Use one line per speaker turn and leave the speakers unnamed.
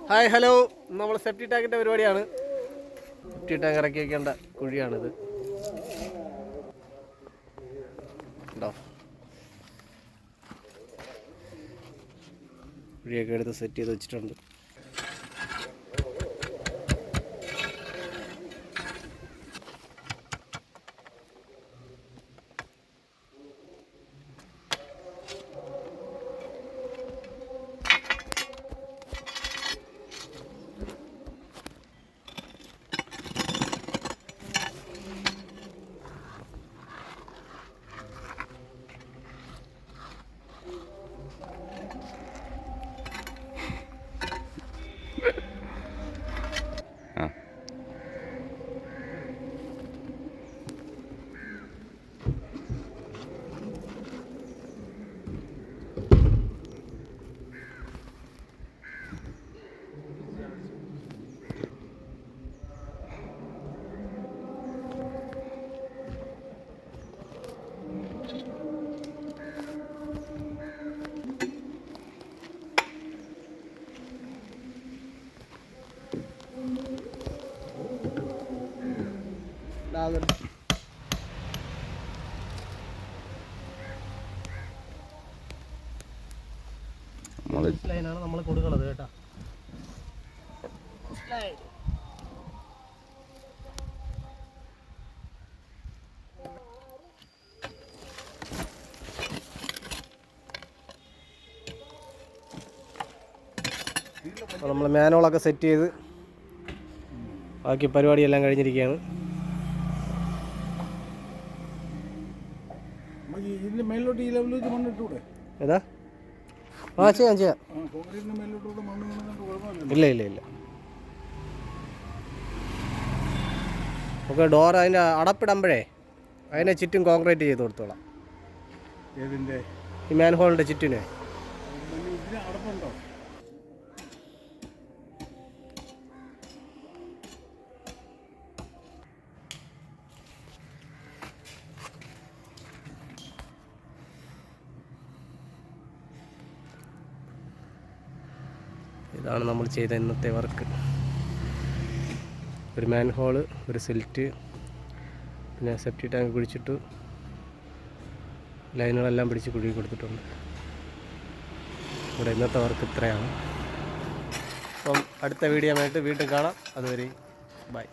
Hi hello, നമ്മൾ സെപ്റ്റി ടാങ്കിൻ്റെ പരിപാടിയാണ്. സെപ്റ്റി ടാങ്ക് ഇറക്കി വയ്ക്കേണ്ട കുഴിയാണിത്. ഉണ്ടോ, കുഴിയൊക്കെ എടുത്ത് സെറ്റ് ചെയ്ത് വെച്ചിട്ടുണ്ട്. ലൈനാണ് നമ്മൾ കൊടുക്കുന്നത് കേട്ടോ. നമ്മൾ മാനുവളൊക്കെ സെറ്റ് ചെയ്ത് ബാക്കി പരിപാടിയെല്ലാം കഴിഞ്ഞിരിക്കുകയാണ്. ഏതാ? ചെയ്യാം. ഇല്ല. ഓക്കെ, ഡോർ അതിൻ്റെ അടപ്പിടുമ്പോഴേ അതിനെ ചുറ്റും കോൺക്രീറ്റ് ചെയ്ത് കൊടുത്തോളാം. ഈ മാൻ ഹോളിൻ്റെ ചുറ്റിനെ ഇതാണ് നമ്മൾ ചെയ്ത ഇന്നത്തെ വർക്ക്. ഒരു മാൻ ഹോള്, ഒരു സിൽറ്റ്, പിന്നെ സെപ്റ്റി ടാങ്ക് കുഴിച്ചിട്ടു, ലൈനുകളെല്ലാം പിടിച്ച് കുഴി കൊടുത്തിട്ടുണ്ട്. ഇവിടെ ഇന്നത്തെ വർക്ക് ഇത്രയാണ്. അപ്പം അടുത്ത വീഡിയോ ആയിട്ട് വീണ്ടും കാണാം. അതുവരെ ബൈ.